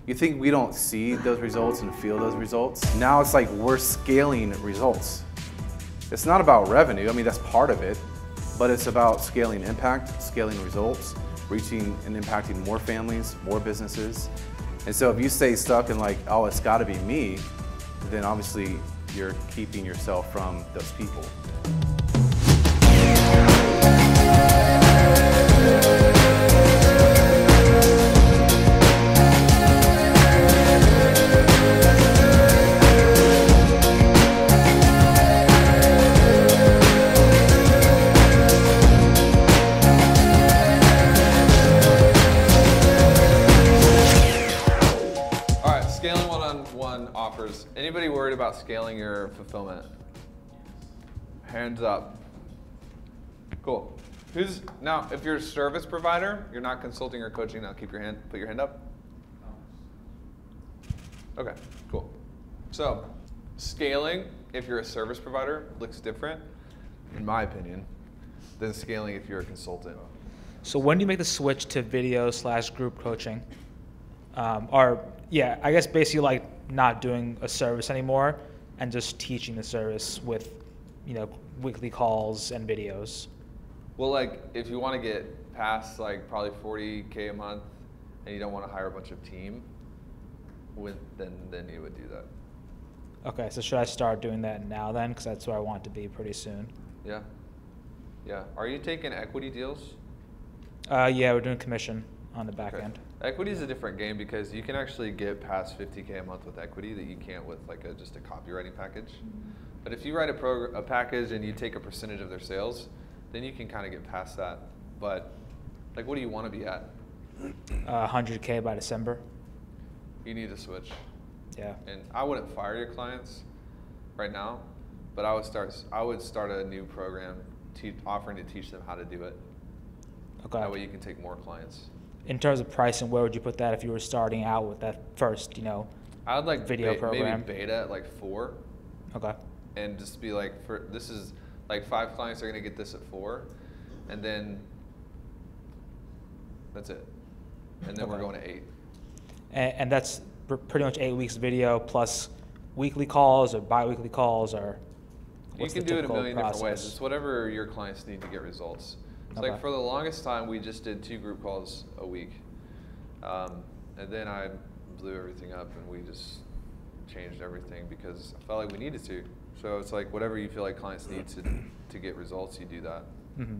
You think we don't see those results and feel those results? Now it's like we're scaling results. It's not about revenue, I mean that's part of it, but it's about scaling impact, scaling results, reaching and impacting more families, more businesses. And so if you stay stuck in like, oh, it's gotta be me, then obviously you're keeping yourself from those people. Offers. Anybody worried about scaling your fulfillment? Hands up. Cool. Now, if you're a service provider, you're not consulting or coaching, now put your hand up. Okay, cool. So, scaling, if you're a service provider, looks different, in my opinion, than scaling if you're a consultant. So when do you make the switch to video/group coaching? Yeah, I guess basically like not doing a service anymore and just teaching the service with, weekly calls and videos. Well, like if you want to get past like probably 40K a month and you don't want to hire a bunch of team, then you would do that. Okay, so should I start doing that now then? Because that's where I want to be pretty soon. Yeah. Yeah. Are you taking equity deals? Yeah, we're doing commission on the back end. Equity is a different game because you can actually get past 50K a month with equity that you can't with like just a copywriting package. But if you write a package and you take a percentage of their sales, then you can kind of get past that. But like, what do you want to be at? 100K by December. You need to switch. Yeah. And I wouldn't fire your clients right now, but I would start a new program offering to teach them how to do it. Okay. That way you can take more clients. In terms of pricing, where would you put that if you were starting out with that first, I would like video program? Maybe beta at like 4. Okay. And just be like, this is like 5 clients are going to get this at 4, and then that's it. And then we're going to 8. And that's pretty much 8 weeks video plus weekly calls or bi-weekly calls, or what's you can the do it a million process? different ways. It's whatever your clients need to get results. It's like for the longest time, we just did 2 group calls a week. And then I blew everything up and we just changed everything because I felt like we needed to. So it's like whatever you feel like clients need to get results, you do that. Mm-hmm.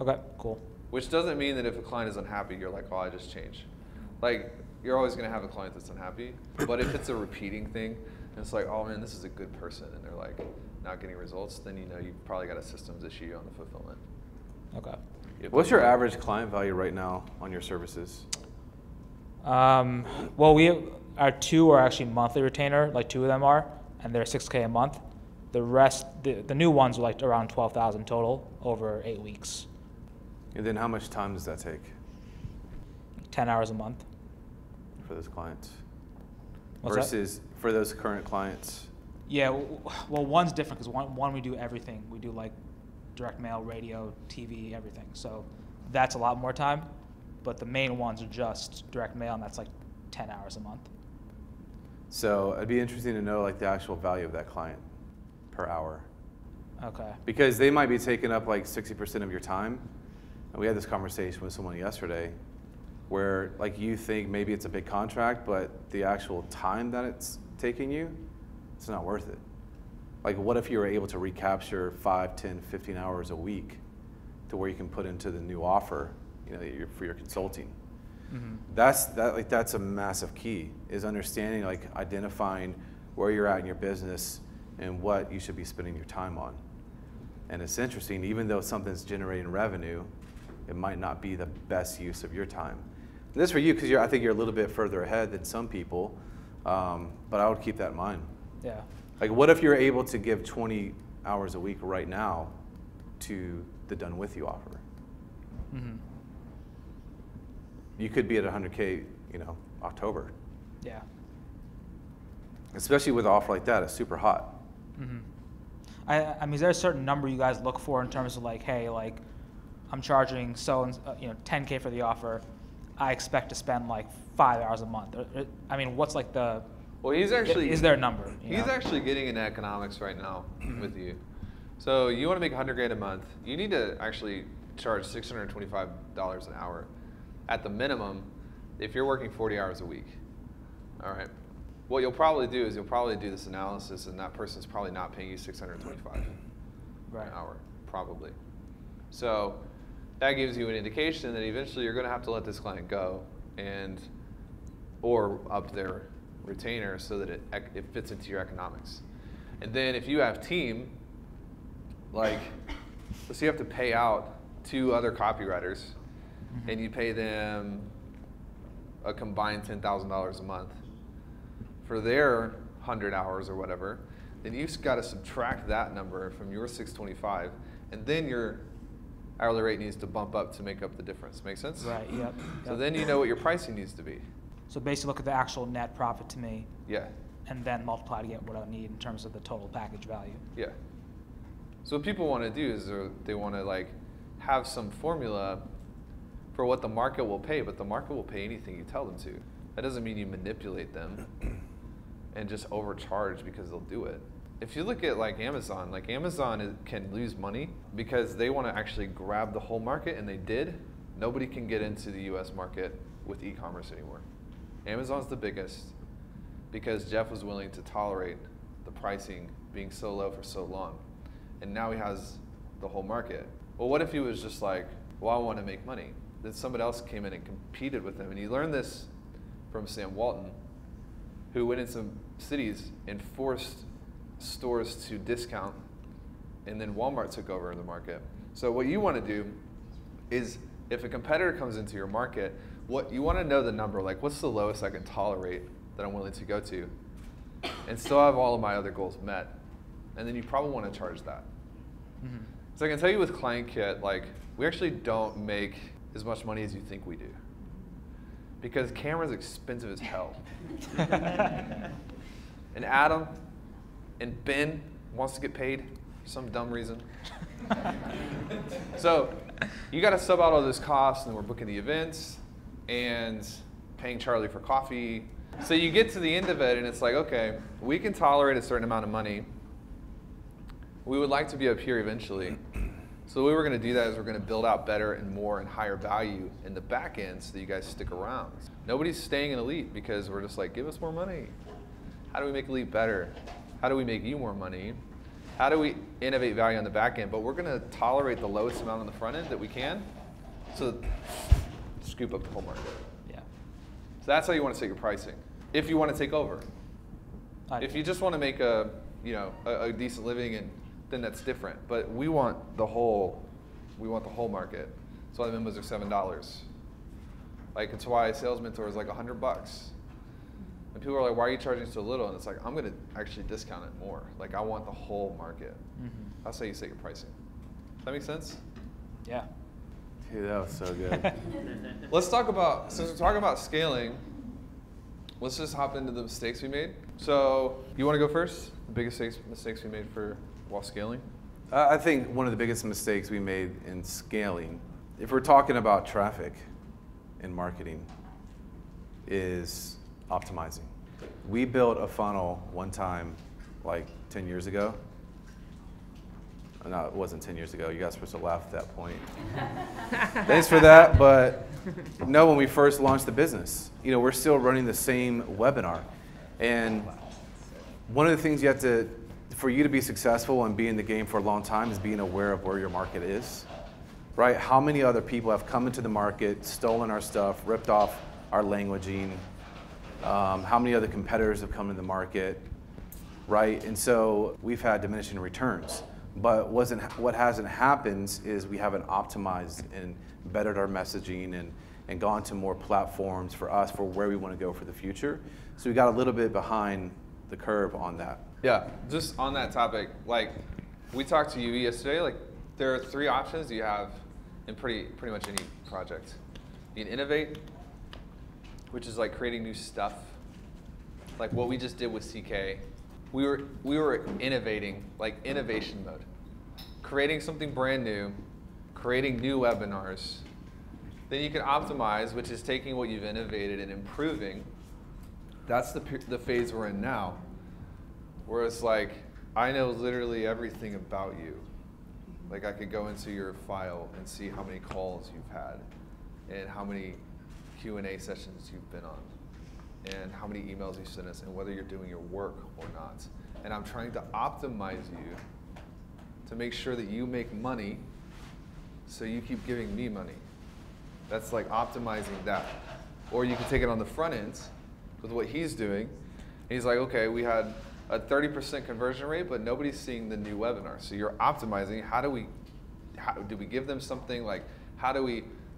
Okay, cool. Which doesn't mean that if a client is unhappy, you're like, oh, I just changed. Like, you're always going to have a client that's unhappy. But if it's a repeating thing, and it's like, oh man, this is a good person, and they're like not getting results, then you've probably got a systems issue on the fulfillment. Okay. What's your average client value right now on your services? Well, our 2 are actually monthly retainer, like 2 of them are, and they're $6K a month. The rest, the new ones are like around 12,000 total over 8 weeks. And then how much time does that take? 10 hours a month. For those clients? What's versus that? For those current clients? Yeah, well, one's different because one we do everything. We do like direct mail, radio, TV, everything. So that's a lot more time. But the main ones are just direct mail, and that's like 10 hours a month. So it'd be interesting to know like the actual value of that client per hour. Okay. Because they might be taking up like 60% of your time. And we had this conversation with someone yesterday where like you think maybe it's a big contract, but the actual time that it's taking you, it's not worth it. Like what if you were able to recapture 5, 10, 15 hours a week to where you can put into the new offer, for your consulting. Mm-hmm. That's a massive key, is understanding, like identifying where you're at in your business and what you should be spending your time on. And it's interesting, even though something's generating revenue, it might not be the best use of your time. And this is for you because I think you're a little bit further ahead than some people, but I would keep that in mind. Yeah. Like what if you're able to give 20 hours a week right now to the done with you offer? Mm-hmm. You could be at 100K, October. Yeah. Especially with an offer like that, it's super hot. Mm-hmm. I mean, is there a certain number you guys look for in terms of like, hey, like I'm charging 10K for the offer. I expect to spend like 5 hours a month. I mean, what's like the, Well, he's actually, is there a number? He's actually getting into economics right now with you. So you want to make 100 grand a month, you need to actually charge $625 an hour at the minimum if you're working 40 hours a week. All right. What you'll probably do is you'll probably do this analysis, and that person's probably not paying you $625 an hour, probably. So that gives you an indication that eventually you're going to have to let this client go, or up their retainer so that it fits into your economics. And then if you have team, like, let's say you have to pay out 2 other copywriters, and you pay them a combined $10,000 a month for their 100 hours or whatever, then you've got to subtract that number from your 625, and then your hourly rate needs to bump up to make up the difference. Make sense? Right, yep. So then you know what your pricing needs to be. So basically look at the actual net profit to me. Yeah. And then multiply to get what I need in terms of the total package value. Yeah. So what people want to do is they want to like have some formula for what the market will pay, but the market will pay anything you tell them to. That doesn't mean you manipulate them and just overcharge because they'll do it. If you look at like Amazon can lose money because they want to actually grab the whole market, and they did. Nobody can get into the US market with e-commerce anymore. Amazon's the biggest because Jeff was willing to tolerate the pricing being so low for so long. And now he has the whole market. Well, what if he was just like, well, I want to make money? Then somebody else came in and competed with him. And he learned this from Sam Walton, who went in some cities and forced stores to discount, and then Walmart took over the market. So what you want to do is, if a competitor comes into your market, what you want to know the number, like what's the lowest I can tolerate that I'm willing to go to and still have all of my other goals met. And then you probably want to charge that. So I can tell you with ClientKit, like, we actually don't make as much money as you think we do, because camera's expensive as hell. And Adam and Ben wants to get paid for some dumb reason. So you got to sub out all those costs, and we're booking the events and paying Charlie for coffee. So you get to the end of it, and it's like, okay, we can tolerate a certain amount of money. We would like to be up here eventually. So the way we're going to do that is we're going to build out better and more and higher value in the back end so that you guys stick around. Nobody's staying in Elite because we're just like, give us more money. How do we make Elite better? How do we make you more money? How do we innovate value on the back end? But we're going to tolerate the lowest amount on the front end that we can, so scoop up the whole market. Yeah. So that's how you want to set your pricing. If you want to take over. If you just want to make a decent living, and then that's different. But we want the whole market. That's why the members are $7. Like, it's why Sales Mentor is like $100. And people are like, why are you charging so little? And it's like, I'm going to actually discount it more. Like, I want the whole market. That's how you set your pricing. Does that make sense? Yeah. Dude, that was so good. Let's talk about, since we're talking about scaling, let's just hop into the mistakes we made. So, you want to go first? The biggest mistakes we made while scaling? I think one of the biggest mistakes we made in scaling, if we're talking about traffic in marketing, is optimizing. We built a funnel one time, like 10 years ago. No, it wasn't 10 years ago. You guys were supposed to laugh at that point. Thanks for that, but no, when we first launched the business, we're still running the same webinar. And one of the things for you to be successful and be in the game for a long time is being aware of where your market is, right? How many other people have come into the market, stolen our stuff, ripped off our languaging? How many other competitors have come into the market, right? And so we've had diminishing returns. But what hasn't happened is we haven't optimized and bettered our messaging and gone to more platforms for us for where we want to go for the future. So we got a little bit behind the curve on that. Yeah, just on that topic, like, we talked to you yesterday, like, there are 3 options you have in pretty much any project. You can innovate, which is like creating new stuff, like what we just did with CK. We were innovating, like innovation mode, creating something brand new, creating new webinars, Then you can optimize, which is taking what you've innovated and improving. That's the phase we're in now, where it's like, I know literally everything about you. Like I could go into your file and see how many calls you've had and how many Q&A sessions you've been on and how many emails you sent us and whether you're doing your work or not. And I'm trying to optimize you to make sure that you make money so you keep giving me money. That's like optimizing that. Or you can take it on the front end with what he's doing. He's like, okay, we had a 30% conversion rate, but nobody's seeing the new webinar. So you're optimizing. How do we give them something like,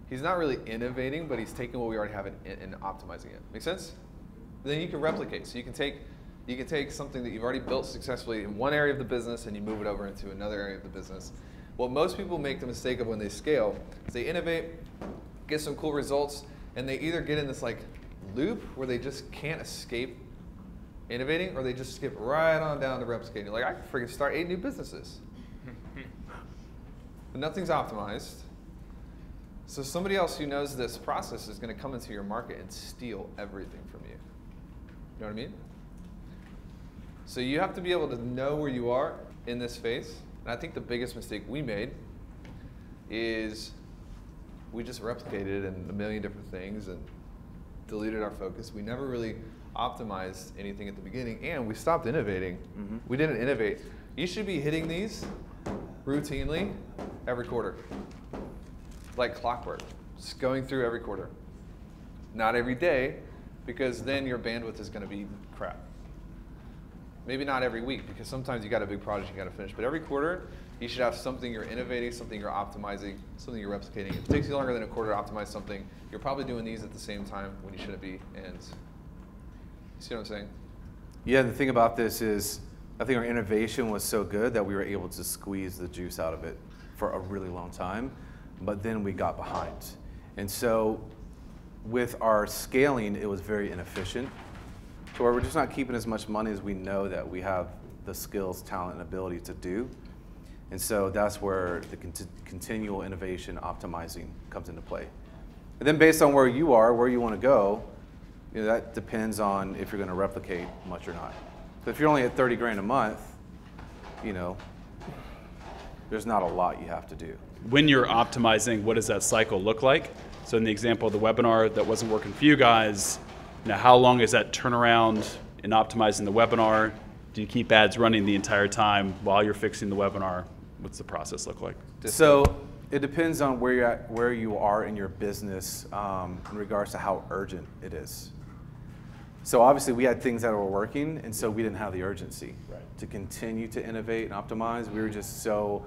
he's not really innovating, but he's taking what we already have and optimizing it. Make sense? Then you can replicate. So you can take something that you've already built successfully in one area of the business and you move it over into another area of the business. What most people make the mistake of when they scale is they innovate, get some cool results, and they either get in this like loop where they just can't escape innovating, or they just skip right on down to replicating. You're like, I can freaking start 8 new businesses. But nothing's optimized. So somebody else who knows this process is going to come into your market and steal everything from you. You know what I mean? So you have to be able to know where you are in this phase. And I think the biggest mistake we made is we just replicated in a million different things and deleted our focus. We never really optimized anything at the beginning, and we stopped innovating. We didn't innovate. You should be hitting these routinely every quarter, like clockwork, just going through every quarter. Not every day, because then your bandwidth is going to be crap. Maybe not every week, because sometimes you got a big project you got to finish, but every quarter you should have something you're innovating, something you're optimizing, something you're replicating. If it takes you longer than a quarter to optimize something, you're probably doing these at the same time when you shouldn't be. And you see what I'm saying? Yeah, the thing about this is I think our innovation was so good that we were able to squeeze the juice out of it for a really long time, but then we got behind. And so with our scaling, it was very inefficient, to where we're just not keeping as much money as we know that we have the skills, talent, and ability to do. And so that's where the continual innovation optimizing comes into play. And then based on where you are, where you want to go, you know, that depends on if you're going to replicate much or not. So if you're only at 30 grand a month, you know, there's not a lot you have to do. When you're optimizing, what does that cycle look like? So in the example of the webinar that wasn't working for you guys, now how long is that turnaround in optimizing the webinar? Do you keep ads running the entire time while you're fixing the webinar? What's the process look like? So it depends on where you're at, where you are in your business in regards to how urgent it is. So obviously we had things that were working, and so we didn't have the urgency to continue to innovate and optimize. We were just so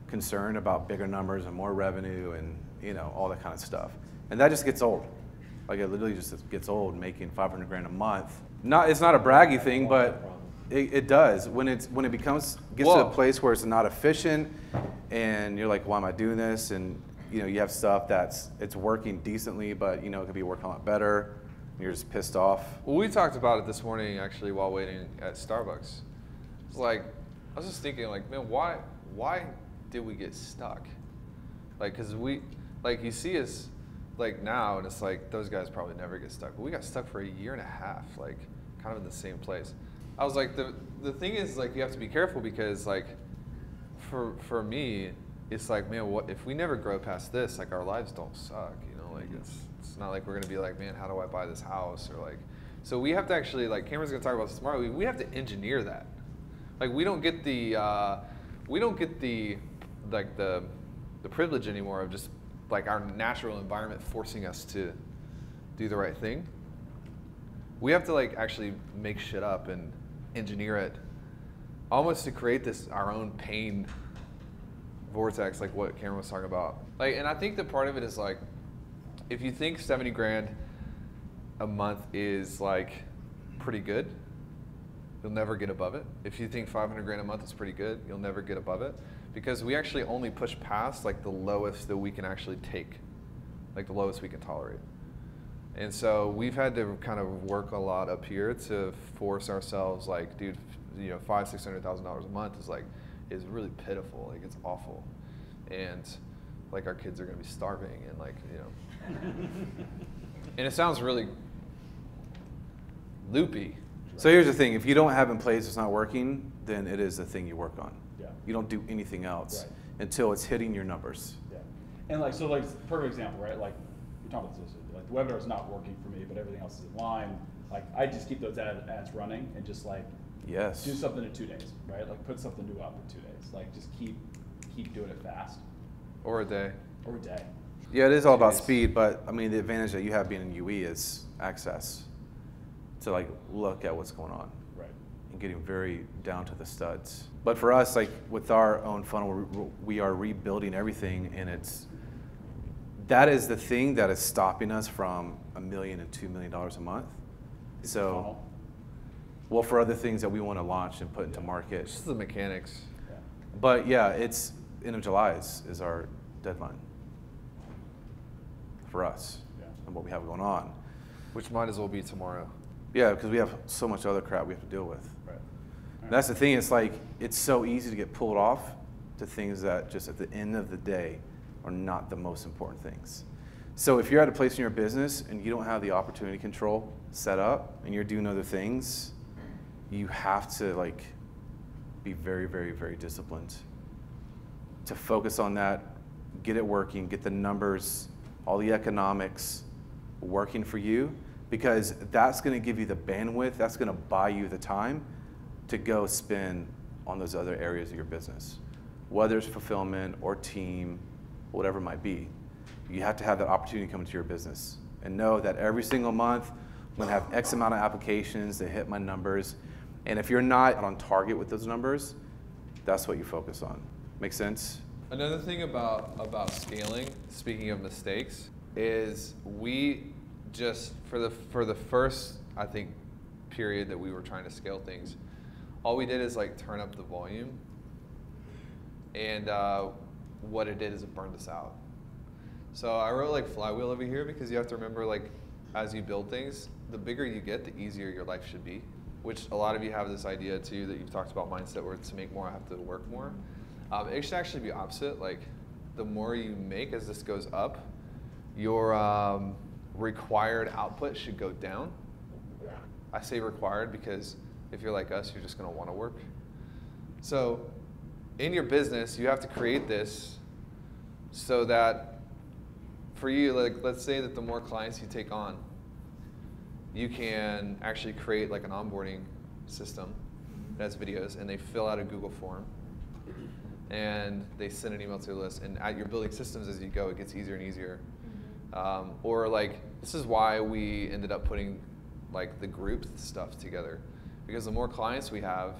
concerned about bigger numbers and more revenue and, you know, all that kind of stuff. And that just gets old. Like it literally just gets old, making 500 grand a month. It's not a braggy thing, but it does. When it gets to a place where it's not efficient, and you're like, why am I doing this? And you know, you have stuff it's working decently, but you know, it could be working a lot better. And you're just pissed off. Well, we talked about it this morning actually while waiting at Starbucks. It's like, I was just thinking, like, man, why did we get stuck? Like, cause you see us like now, and it's like those guys probably never get stuck. But we got stuck for a year and a half, like kind of in the same place. I was like, the thing is, like, you have to be careful because, like, for me, it's like, man, what if we never grow past this? Like, our lives don't suck, you know? Like, it's not like we're gonna be like, man, how do I buy this house? Or like, so we have to actually, like, Cameron's gonna talk about this tomorrow. We have to engineer that. Like, we don't get the privilege anymore of just like our natural environment forcing us to do the right thing. We have to like actually make shit up and engineer it, almost to create this our own pain vortex, like what Cameron was talking about. Like, and I think that part of it is like, if you think 70 grand a month is like pretty good, you'll never get above it. If you think 500 grand a month is pretty good, you'll never get above it, because we actually only push past like the lowest that we can actually take, like the lowest we can tolerate. And so we've had to kind of work a lot up here to force ourselves, like, dude, you know, $500,000–600,000 a month is really pitiful. Like, it's awful. And like our kids are going to be starving and like, you know. And it sounds really loopy. So here's the thing, if you don't have in place it's not working, then it is the thing you work on. Yeah. You don't do anything else Right. until it's hitting your numbers. Yeah. And like, so like, perfect example, right? Like, you're talking about this, like the webinar is not working for me, but everything else is in line. Like, I just keep those ads running and just like, Yes. do something in 2 days, right? Like, put something new up in 2 days. Like, just keep doing it fast. Or a day. Or a day. Yeah, it is all about 2 days. speed, but I mean the advantage that you have being in UE is access to like look at what's going on. Right. And getting very down to the studs. But for us, like with our own funnel, we are rebuilding everything, and that is the thing that is stopping us from $1 million and $2 million a month. So, Funnel. well, for other things that we want to launch and put into market. Just the mechanics. Yeah. But yeah, it's end of July is our deadline for us and what we have going on. Which might as well be tomorrow. Yeah, because we have so much other crap we have to deal with. Right. And that's the thing, it's like, it's so easy to get pulled off to things that just at the end of the day are not the most important things. So if you're at a place in your business and you don't have the opportunity control set up and you're doing other things, you have to like be very, very, very disciplined to focus on that, get it working, get the numbers, all the economics working for you, because that's going to give you the bandwidth, that's going to buy you the time to go spend on those other areas of your business, whether it's fulfillment or team, whatever it might be. You have to have that opportunity come into your business and know that every single month I'm going to have X amount of applications that hit my numbers, and if you're not on target with those numbers, that's what you focus on. Make sense? Another thing about scaling, speaking of mistakes, is we just for the first, I think, period that we were trying to scale things, all we did is like turn up the volume, and what it did is it burned us out. So I wrote like flywheel over here because you have to remember, like, as you build things, the bigger you get, the easier your life should be. Which a lot of you have this idea too that you've talked about mindset where to make more I have to work more. It should actually be opposite. Like, the more you make as this goes up, your required output should go down. I say required because if you're like us, you're just going to want to work. So in your business, you have to create this so that for you, like, let's say that the more clients you take on, you can actually create like an onboarding system that has videos, and they fill out a Google form and they send an email to a list, and you're building systems as you go. It gets easier and easier. Or like, this is why we ended up putting like the group stuff together, because the more clients we have,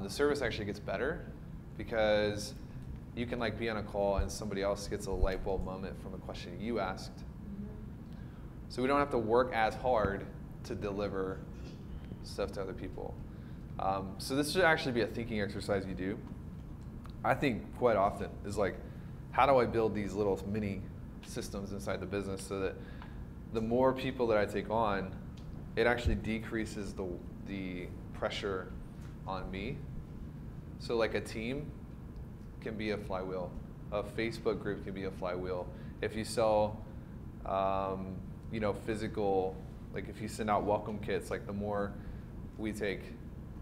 the service actually gets better, because you can like be on a call and somebody else gets a light bulb moment from a question you asked. So we don't have to work as hard to deliver stuff to other people. So this should actually be a thinking exercise you do. I think quite often is like, how do I build these little mini systems inside the business so that the more people that I take on, it actually decreases the pressure on me. So like a team can be a flywheel. A Facebook group can be a flywheel. If you sell you know, physical, like if you send out welcome kits, like the more we take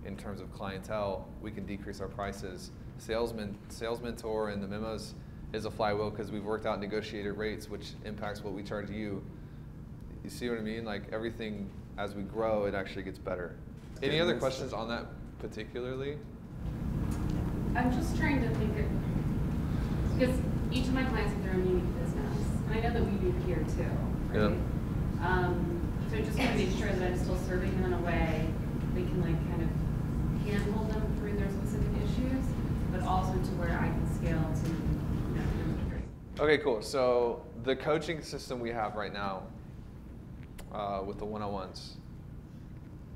in terms of clientele, we can decrease our prices. Sales mentor and the memos is a flywheel because we've worked out negotiated rates, which impacts what we charge you. You see what I mean? Like everything, as we grow, it actually gets better. Any other questions on that particularly? I'm just trying to think of, because each of my clients have their own unique business, and I know that we do here too. Right? Yeah. So I just want to make sure that I'm still serving them in a way that can like kind of handle them through their specific issues, but also to where I can scale to, you know, really great. Okay, cool. So the coaching system we have right now with the one-on-ones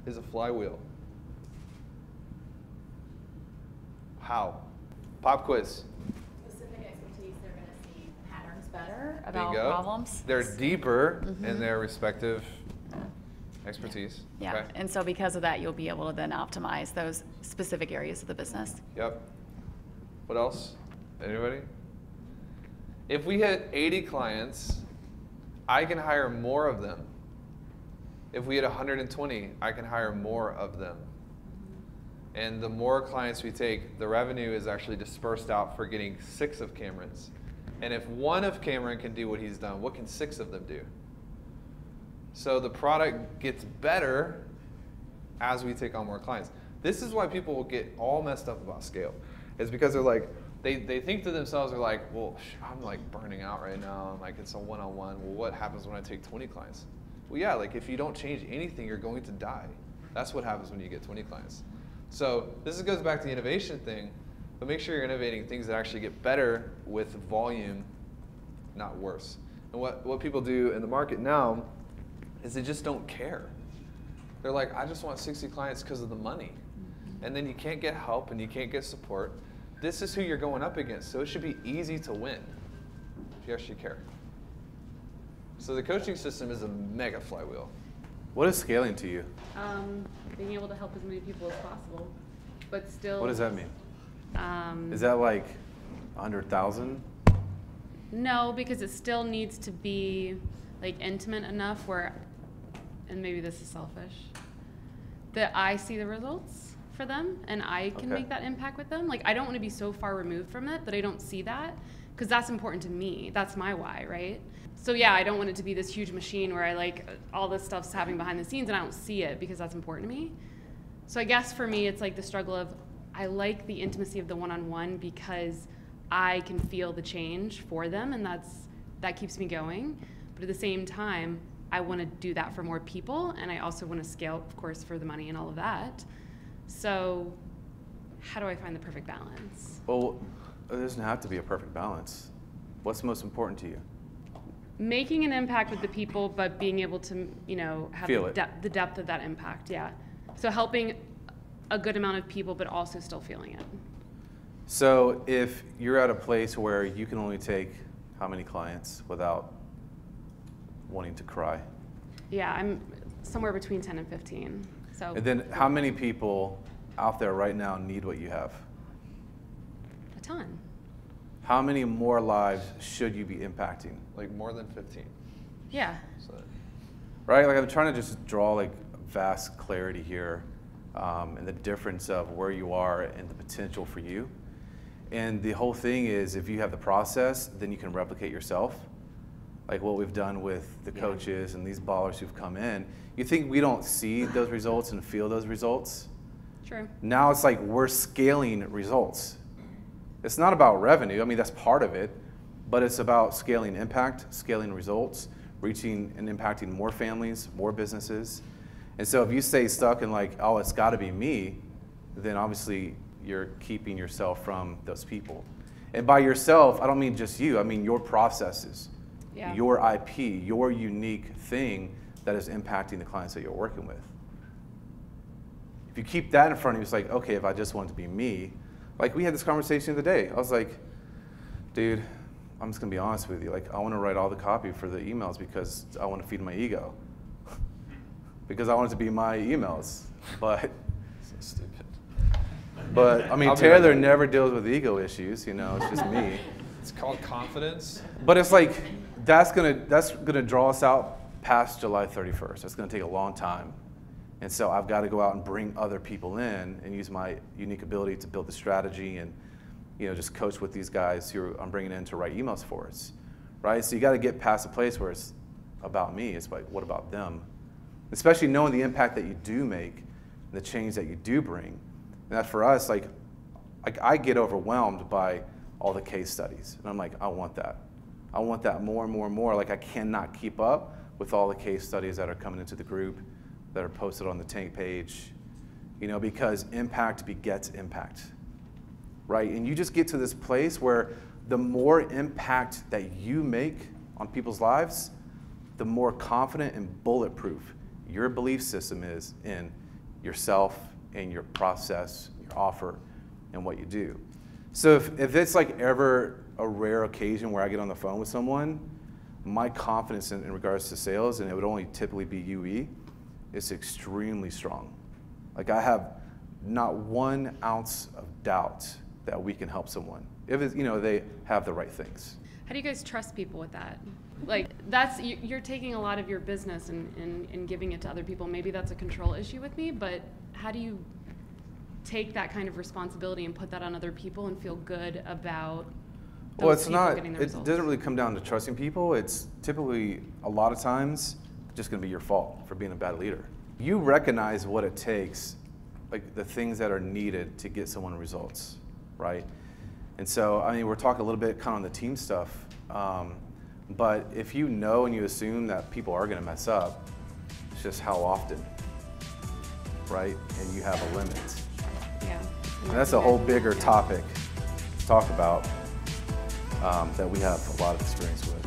is a flywheel. How? Pop quiz. Specific expertise, they're going to see patterns better There you about go. problems. They're deeper in their respective expertise. Yeah, Okay. and so because of that, you'll be able to then optimize those specific areas of the business. Yep. What else? Anybody? If we hit 80 clients, I can hire more of them. If we hit 120, I can hire more of them. And the more clients we take, the revenue is actually dispersed out for getting 6 of Cameron's. And if 1 of Cameron can do what he's done, what can 6 of them do? So the product gets better as we take on more clients. This is why people will get all messed up about scale. It's because they're like, they think to themselves, they're like, well, I'm like burning out right now. I'm like, it's a one-on-one. Well, what happens when I take 20 clients? Well, yeah, like if you don't change anything, you're going to die. That's what happens when you get 20 clients. So this goes back to the innovation thing, but make sure you're innovating things that actually get better with volume, not worse. And what people do in the market now is they just don't care. They're like, I just want 60 clients because of the money. And then you can't get help and you can't get support. This is who you're going up against, so it should be easy to win if you actually care. So the coaching system is a mega flywheel. What is scaling to you? Being able to help as many people as possible, but still. What does that mean? Is that like 100,000? No, because it still needs to be like intimate enough where, and maybe this is selfish, that I see the results for them and I can make that impact with them. Like I don't want to be so far removed from it that I don't see that, because that's important to me. That's my why, right? So yeah, I don't want it to be this huge machine where I like all this stuff's happening behind the scenes and I don't see it because that's important to me. So I guess for me, it's like the struggle of, I like the intimacy of the one-on-one because I can feel the change for them, and that keeps me going. But at the same time, I want to do that for more people, and I also want to scale, of course, for the money and all of that. So how do I find the perfect balance? Well, it doesn't have to be a perfect balance. What's most important to you? Making an impact with the people, but being able to, have the depth of that impact, yeah. So helping a good amount of people, but also still feeling it. So if you're at a place where you can only take how many clients without wanting to cry? Yeah, I'm somewhere between 10 and 15. So. And then how many people out there right now need what you have? A ton. How many more lives should you be impacting? Like more than 15. Yeah. So. Right, like I'm trying to just draw like vast clarity here, and the difference of where you are and the potential for you. And the whole thing is, if you have the process, then you can replicate yourself. Like what we've done with the coaches and these ballers who've come in. You think we don't see those results and feel those results? True. Now it's like we're scaling results. It's not about revenue. I mean, that's part of it, but it's about scaling impact, scaling results, reaching and impacting more families, more businesses. And so if you stay stuck in like, oh, it's got to be me, then obviously you're keeping yourself from those people. And by yourself, I don't mean just you. I mean your processes, your IP, your unique thing that is impacting the clients that you're working with. If you keep that in front of you, it's like, okay, if I just want it to be me, like we had this conversation the other day. I was like, dude, I'm just gonna be honest with you. Like I want to write all the copy for the emails because I want to feed my ego. Because I want it to be my emails. But so stupid. But I mean, Taylor never deals with ego issues, it's just me. It's called confidence. But it's like that's gonna draw us out past July 31st. That's gonna take a long time. And so I've got to go out and bring other people in and use my unique ability to build the strategy and just coach with these guys who I'm bringing in to write emails for us, right? So you got to get past a place where it's about me. It's like, what about them? Especially knowing the impact that you do make and the change that you do bring. And that for us, like I get overwhelmed by all the case studies. And I'm like, I want that. I want that more and more and more. Like I cannot keep up with all the case studies that are coming into the group, that are posted on the Tank page, because impact begets impact, right? And you just get to this place where the more impact that you make on people's lives, the more confident and bulletproof your belief system is in yourself and your process, your offer, and what you do. So if it's like ever a rare occasion where I get on the phone with someone, my confidence in regards to sales, and it would only typically be UE, it's extremely strong. Like I have not 1 ounce of doubt that we can help someone if it's, they have the right things. How do you guys trust people with that? Like, that's, you're taking a lot of your business and giving it to other people. Maybe that's a control issue with me, but how do you take that kind of responsibility and put that on other people and feel good about those Well, it's people not, getting the it results? doesn't really come down to trusting people. It's typically, a lot of times, just gonna be your fault for being a bad leader. You recognize what it takes, like the things that are needed to get someone results, right? And so, I mean, we're talking a little bit kind of on the team stuff, but if you know and you assume that people are gonna mess up, it's just how often, right? And you have a limit. Yeah. And that's a whole bigger topic to talk about that we have a lot of experience with.